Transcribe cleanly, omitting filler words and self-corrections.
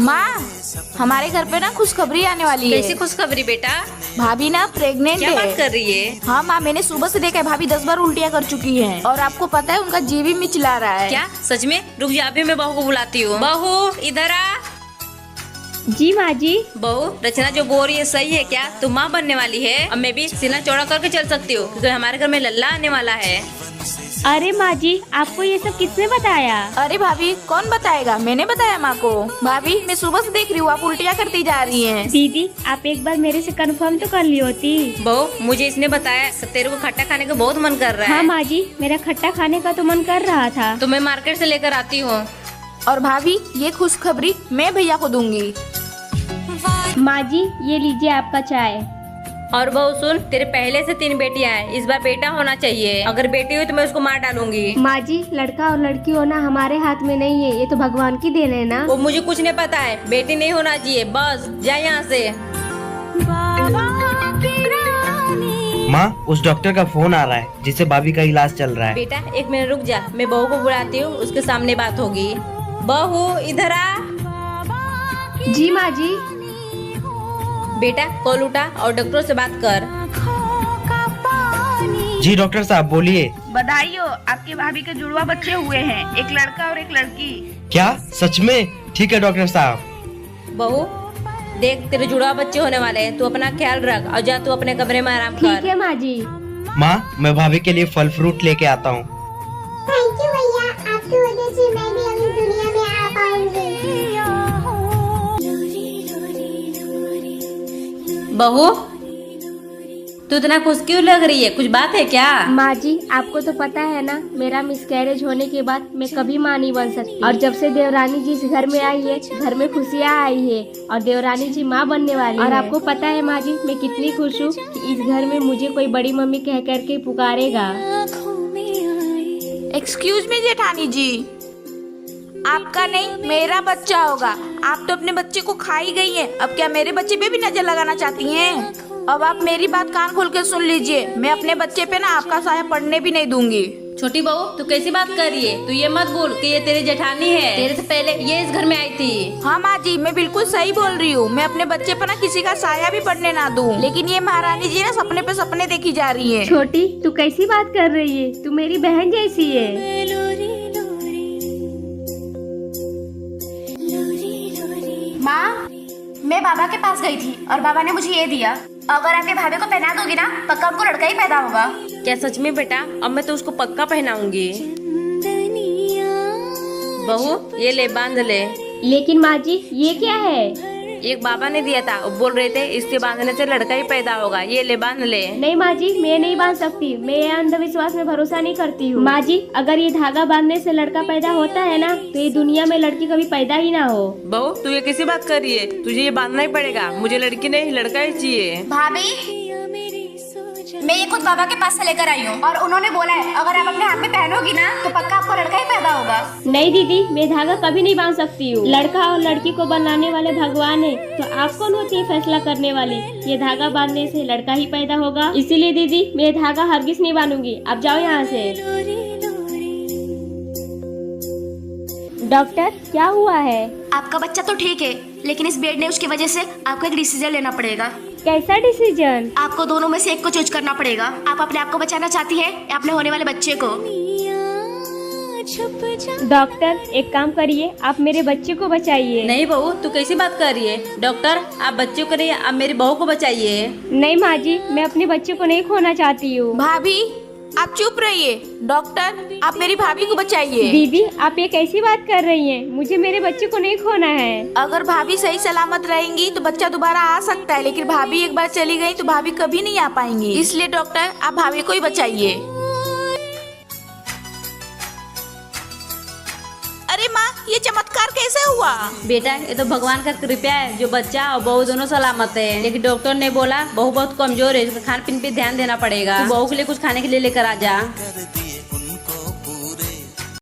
माँ, हमारे घर पे ना खुशखबरी आने वाली है। कैसी खुशखबरी बेटा? भाभी ना प्रेग्नेंट क्या है। बात कर रही है? हाँ माँ, मैंने सुबह से देखा है, भाभी 10 बार उल्टियाँ कर चुकी हैं और आपको पता है उनका जीव भी मिचला रहा है। क्या सच में? रुक जा, अभी मैं बहू को बुलाती हूँ। बहू इधर आ। जी माँ जी। बहू, रचना जो बोल रही है सही है क्या? तुम माँ बनने वाली है। अब मैं भी सीना चौड़ा करके चल सकती हूँ क्योंकि हमारे घर में लल्ला आने वाला है। अरे माँ जी, आपको ये सब किसने बताया? अरे भाभी, कौन बताएगा? मैंने बताया माँ को। भाभी, मैं सुबह से देख रही हूँ आप उल्टियाँ करती जा रही हैं। दीदी, आप एक बार मेरे से कंफर्म तो कर ली होती। बहू, मुझे इसने बताया तेरे को खट्टा खाने का बहुत मन कर रहा है। हाँ माँ जी, मेरा खट्टा खाने का तो मन कर रहा था। तो मैं मार्केट से लेकर आती हूँ। और भाभी, ये खुशखबरी मैं भैया को दूंगी। माँ जी, ये लीजिए आपका चाय। और बहू सुन, तेरे पहले से 3 बेटियां हैं, इस बार बेटा होना चाहिए। अगर बेटी हुई तो मैं उसको मार डालूंगी। माँ जी, लड़का और लड़की होना हमारे हाथ में नहीं है, ये तो भगवान की देन है ना। वो मुझे कुछ नहीं पता है, बेटी नहीं होना चाहिए, बस जा यहाँ से। माँ, उस डॉक्टर का फोन आ रहा है जिससे भाभी का इलाज चल रहा है। बेटा 1 मिनट रुक जा, मैं बहू को बुलाती हूँ, उसके सामने बात होगी। बहू इधर आ। जी माँ जी। बेटा कॉल उठा और डॉक्टर से बात कर। जी डॉक्टर साहब बोलिए। बधाई हो, आपके भाभी के जुड़वा बच्चे हुए हैं, एक लड़का और एक लड़की। क्या सच में? ठीक है डॉक्टर साहब। बहू देख, तेरे जुड़वा बच्चे होने वाले हैं, तू अपना ख्याल रख और जा तू अपने कमरे में आराम ठीक कर। है माँ जी। माँ, मैं भाभी के लिए फल फ्रूट लेके आता हूँ। थैंक यू भैया, आपकी वजह से मैं भी अभी दुनिया में आ पाऊंगी। बहू तू इतना खुश क्यों लग रही है? कुछ बात है क्या? माँ जी, आपको तो पता है ना, मेरा मिसकैरेज होने के बाद मैं कभी माँ नहीं बन सकती। और जब से देवरानी जी इस घर में आई है, घर में खुशियाँ आई है और देवरानी जी माँ बनने वाली और आपको पता है माँ जी, मैं कितनी खुश हूँ कि इस घर में मुझे कोई बड़ी मम्मी कह करके पुकारेगा। एक्सक्यूज मी जेठानी जी, आपका नहीं मेरा बच्चा होगा। आप तो अपने बच्चे को खा ही गई हैं, अब क्या मेरे बच्चे पे भी नजर लगाना चाहती हैं? अब आप मेरी बात कान खोल के सुन लीजिए, मैं अपने बच्चे पे ना आपका साया पड़ने भी नहीं दूंगी। छोटी बहू, तू कैसी बात कर रही है? तू ये मत बोल कि ये तेरी जेठानी है, तेरे से पहले ये इस घर में आई थी। हाँ माँ जी, मैं बिल्कुल सही बोल रही हूँ। मैं अपने बच्चे पर ना किसी का साया भी पड़ने ना दूँ, लेकिन ये महारानी जी ना सपने पे सपने देखी जा रही है। छोटी, तू कैसी बात कर रही है? तू मेरी बहन जैसी है। माँ, मैं बाबा के पास गई थी और बाबा ने मुझे ये दिया। अगर आप ये भाभी को पहना दोगी ना, पक्का उनको लड़का ही पैदा होगा। क्या सच में बेटा? अब मैं तो उसको पक्का पहनाऊंगी। बहू ये ले, बांध ले। लेकिन माँ जी, ये क्या है? एक बाबा ने दिया था, वो बोल रहे थे इसके बांधने से लड़का ही पैदा होगा। ये ले, बांध ले। नहीं माँ जी, मैं नहीं बांध सकती, मैं ये अंधविश्वास में भरोसा नहीं करती हूँ। माँ जी, अगर ये धागा बांधने से लड़का पैदा होता है ना, तो ये दुनिया में लड़की कभी पैदा ही ना हो। बहू तू ये कैसी बात कर रही है? तुझे ये बांधना ही पड़ेगा, मुझे लड़की नहीं लड़का ही चाहिए। भाभी, मैं ये खुद बाबा के पास से लेकर आई हूँ और उन्होंने बोला है अगर आप अपने हाथ में पहनोगी ना, तो पक्का आपको लड़का ही पैदा होगा। नहीं दीदी, मैं धागा कभी नहीं बांध सकती हूँ। लड़का और लड़की को बनाने वाले भगवान है, तो आप कौन होती है फैसला करने वाली? ये धागा बांधने से लड़का ही पैदा होगा, इसीलिए दीदी मैं ये धागा हरगिज नहीं बांधूंगी। आप जाओ यहाँ से। डॉक्टर, क्या हुआ है? आपका बच्चा तो ठीक है, लेकिन इस बेड न्यूज की वजह से आपको एक डिसीजन लेना पड़ेगा। कैसा डिसीजन? आपको दोनों में से एक को चूज करना पड़ेगा। आप अपने आप को बचाना चाहती है या अपने होने वाले बच्चे को? डॉक्टर, एक काम करिए, आप मेरे बच्चे को बचाइए। नहीं बहू, तू कैसी बात कर रही है? डॉक्टर आप बच्चे को नहीं, आप मेरी बहू को बचाइए। नहीं माँ जी, मैं अपने बच्चे को नहीं खोना चाहती हूँ। भाभी आप चुप रहिए। डॉक्टर आप मेरी भाभी को बचाइए। दीदी, आप ये कैसी बात कर रही हैं? मुझे मेरे बच्चे को नहीं खोना है। अगर भाभी सही सलामत रहेंगी तो बच्चा दोबारा आ सकता है, लेकिन भाभी एक बार चली गई तो भाभी कभी नहीं आ पाएंगी। इसलिए डॉक्टर आप भाभी को ही बचाइए। अरे माँ, ये चमत्कार कैसे हुआ? बेटा ये तो भगवान का कृपा है, जो बच्चा और बहू दोनों सलामत है। लेकिन डॉक्टर ने बोला बहू बहुत कमजोर है, इसका खान पीन पे ध्यान देना पड़ेगा। तू बहू के लिए कुछ खाने के लिए लेकर आ जा।